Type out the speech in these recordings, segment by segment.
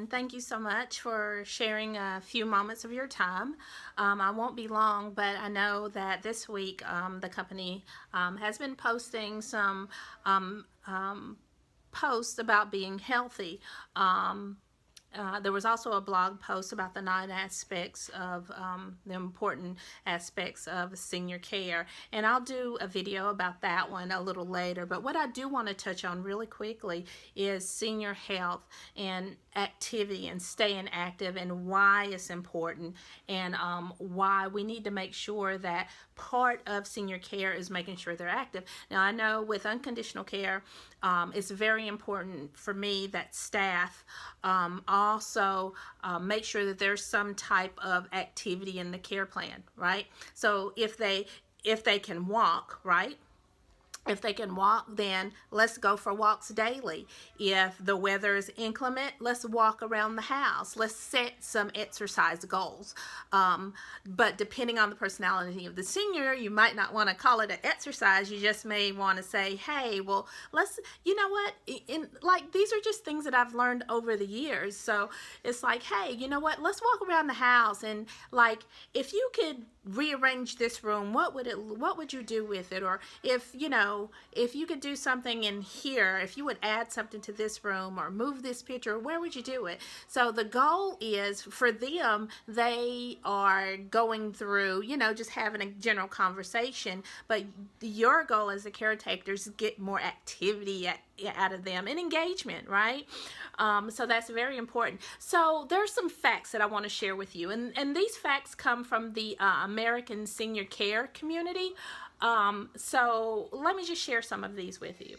and thank you so much for sharing a few moments of your time. I won't be long, but I know that this week the company has been posting some posts about being healthy. There was also a blog post about the 9 aspects of the important aspects of senior care, and I'll do a video about that one a little later. But what I do want to touch on really quickly is senior health and activity and staying active, and why it's important, and why we need to make sure that part of senior care is making sure they're active. Now, I know with unconditional care, it's very important for me that staff also make sure that there's some type of activity in the care plan, right? So if they can walk, right? If they can walk, then let's go for walks daily. If the weather is inclement, let's walk around the house. Let's set some exercise goals. But depending on the personality of the senior, you might not want to call it an exercise. You just may want to say, hey, well, let's, you know what, like, these are just things that I've learned over the years. So it's like, hey, you know what, let's walk around the house, and like, if you could rearrange this room, what would you do with it? Or if you could do something in here, if you would add something to this room or move this picture, where would you do it? So the goal is for them, they are going through, just having a general conversation, but your goal as a caretaker is to get more activity out of them and engagement, right? So that's very important. So there's some facts that I want to share with you, and these facts come from the American senior care community. So let me just share some of these with you.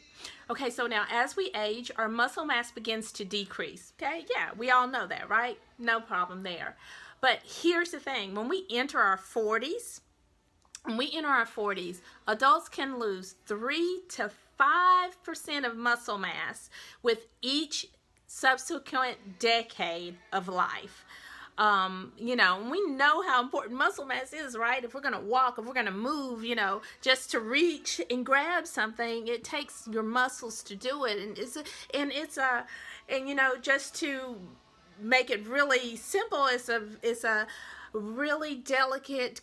Okay, so now as we age, our muscle mass begins to decrease. Okay, yeah, we all know that, right? No problem there. But here's the thing: when we enter our 40s, adults can lose 3 to 5% of muscle mass with each subsequent decade of life. We know how important muscle mass is, right? If we're going to walk, if we're going to move, just to reach and grab something, it takes your muscles to do it. And just to make it really simple, it's a really delicate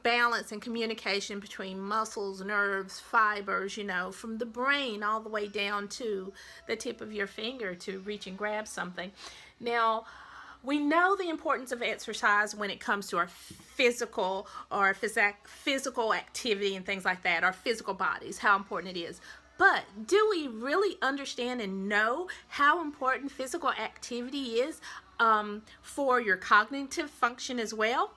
balance and communication between muscles, nerves, fibers, from the brain all the way down to the tip of your finger to reach and grab something. Now, we know the importance of exercise when it comes to our physical activity and things like that, our physical bodies, how important it is. But do we really understand and know how important physical activity is for your cognitive function as well?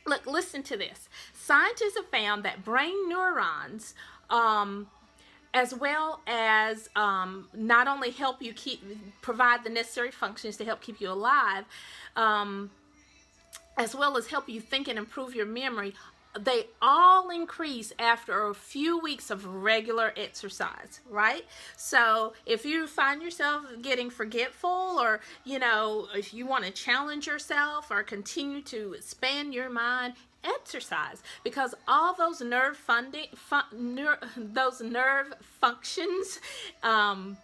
Look, listen to this. Scientists have found that brain neurons, as well as not only help you provide the necessary functions to help keep you alive, as well as help you think and improve your memory, they all increase after a few weeks of regular exercise, right? So if you find yourself getting forgetful, or if you want to challenge yourself or continue to expand your mind, exercise, because all those nerve functions and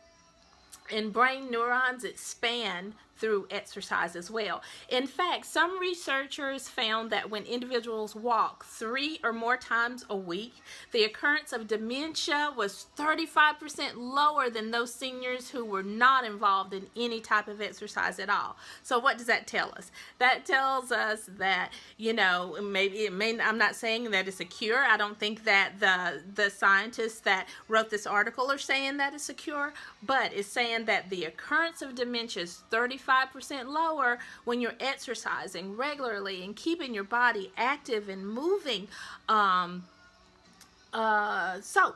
brain neurons expand through exercise as well. In fact, some researchers found that when individuals walk 3 or more times a week, the occurrence of dementia was 35% lower than those seniors who were not involved in any type of exercise at all. So what does that tell us? That tells us that, I'm not saying that it's a cure. I don't think that the scientists that wrote this article are saying that it's a cure, but it's saying that the occurrence of dementia is 35% lower when you're exercising regularly and keeping your body active and moving. So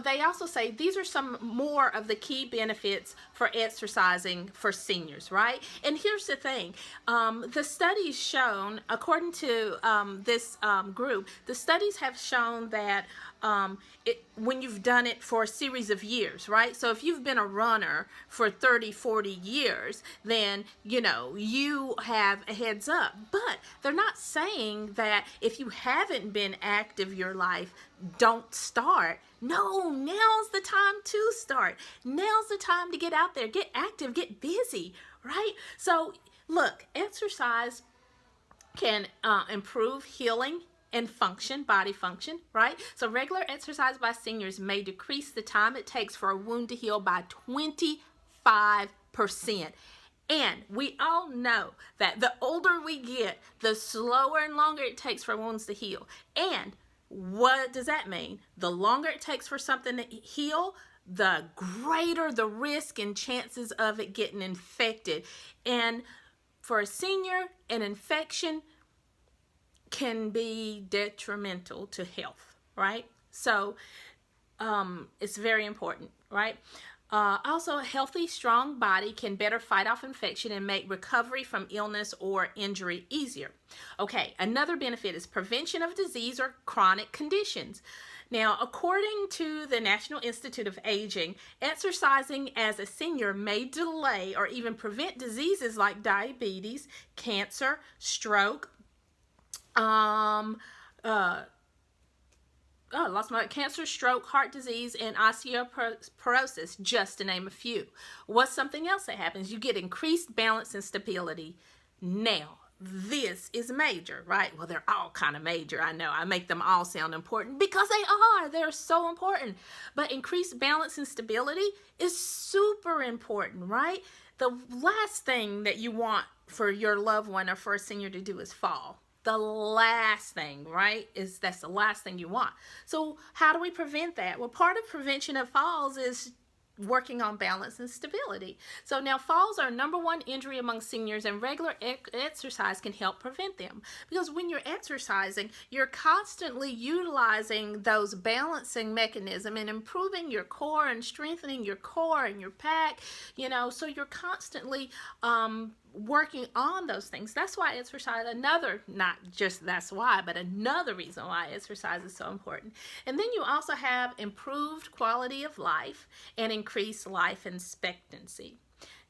they also say these are some more of the key benefits for exercising for seniors, right? And here's the thing. The studies shown, according to this group, the studies have shown that when you've done it for a series of years, right? So if you've been a runner for 30, 40 years, then, you have a heads up. But they're not saying that if you haven't been active your life, don't start. No, now's the time to start. Now's the time to get out there, get active, get busy, right? So look, exercise can improve healing and function, body function, right? So regular exercise by seniors may decrease the time it takes for a wound to heal by 25%. And we all know that the older we get, the slower and longer it takes for wounds to heal. And what does that mean? The longer it takes for something to heal, the greater the risk and chances of it getting infected. And for a senior, an infection can be detrimental to health, right? So it's very important, right? Also, a healthy, strong body can better fight off infection and make recovery from illness or injury easier. Okay, another benefit is prevention of disease or chronic conditions. Now, according to the National Institute of Aging, exercising as a senior may delay or even prevent diseases like diabetes, cancer, stroke, cancer, stroke, heart disease, and osteoporosis, just to name a few. What's something else that happens? You get increased balance and stability. Now, this is major, right? Well, they're all kind of major. I know I make them all sound important because they are. They're so important. But increased balance and stability is super important, right? The last thing that you want for your loved one or for a senior to do is fall. The last thing, right, that's the last thing you want. So how do we prevent that? Well, part of prevention of falls is working on balance and stability. So now falls are number one injury among seniors, and regular exercise can help prevent them. Because when you're exercising, you're constantly utilizing those balancing mechanisms and improving your core and strengthening your core and your back, so you're constantly working on those things. That's why exercise, another reason why exercise is so important. And then you also have improved quality of life and increased life expectancy.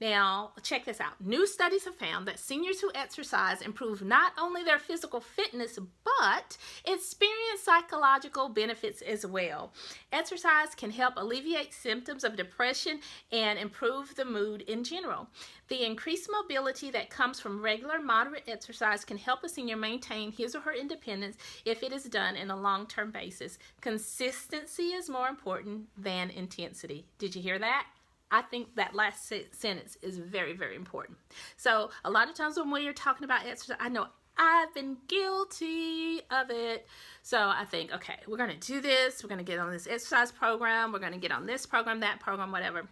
Now, check this out. New studies have found that seniors who exercise improve not only their physical fitness, but experience psychological benefits as well. Exercise can help alleviate symptoms of depression and improve the mood in general. The increased mobility that comes from regular, moderate exercise can help a senior maintain his or her independence if it is done in a long-term basis. Consistency is more important than intensity. Did you hear that? I think that last sentence is very, very important. So a lot of times when we're talking about exercise, I know I've been guilty of it. So I think, okay, we're going to do this. We're going to get on this exercise program. We're going to get on this program, that program, whatever.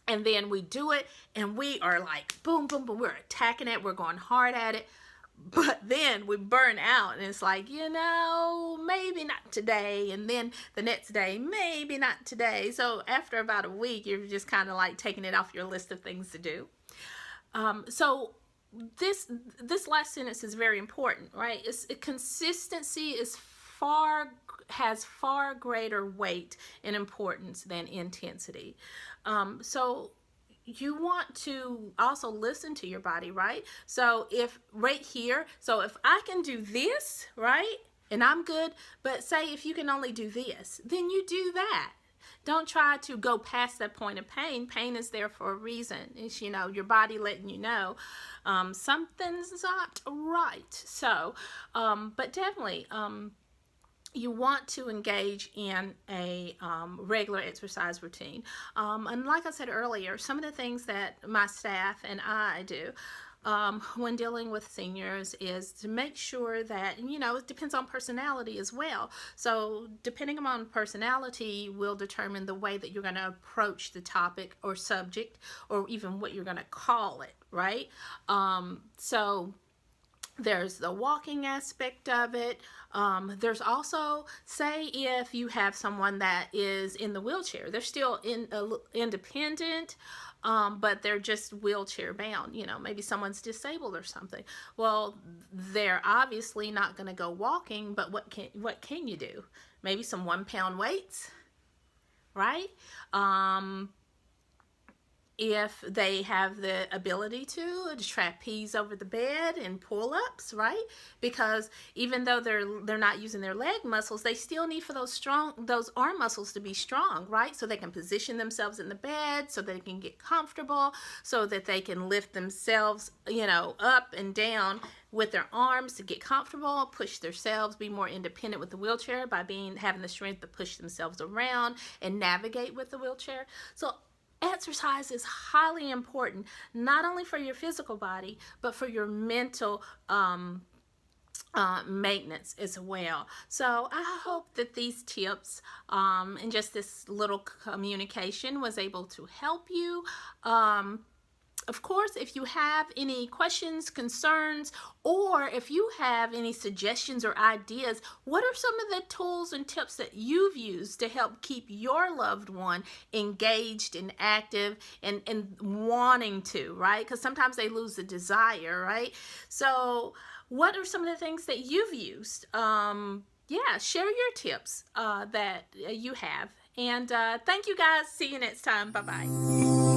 And then we do it and we are like, boom, boom, boom. We're attacking it. We're going hard at it. But then we burn out and it's like, maybe not today. And then the next day, maybe not today. So after about a week, you're just kind of like taking it off your list of things to do. So this last sentence is very important, right? Consistency has far greater weight and importance than intensity. So you want to also listen to your body, right? So if I can do this, right, and I'm good, but say if you can only do this, then you do that. Don't try to go past that point of pain. Pain is there for a reason. It's, your body letting you know something's not right. So, but definitely, you want to engage in a regular exercise routine. And like I said earlier, some of the things that my staff and I do when dealing with seniors is to make sure that, it depends on personality as well. So depending on personality will determine the way that you're going to approach the topic or subject or even what you're going to call it, right? So there's the walking aspect of it. There's also, say if you have someone that is in the wheelchair, they're still independent, but they're just wheelchair bound. Maybe someone's disabled or something. Well, they're obviously not going to go walking, but what can you do? Maybe some 1-pound weights, right? if they have the ability to trapeze over the bed and pull-ups, right? Because even though they're not using their leg muscles, they still need for those arm muscles to be strong, right? So they can position themselves in the bed, so they can get comfortable, so that they can lift themselves, you know, up and down with their arms to get comfortable, push themselves, be more independent with the wheelchair by having the strength to push themselves around and navigate with the wheelchair. So exercise is highly important, not only for your physical body, but for your mental maintenance as well. So I hope that these tips and just this little communication was able to help you. Of course, if you have any questions, concerns, or if you have any suggestions or ideas, what are some of the tools and tips that you've used to help keep your loved one engaged and active and wanting to, right? Because sometimes they lose the desire, right? So what are some of the things that you've used? Yeah, share your tips that you have. And thank you guys. See you next time. Bye-bye.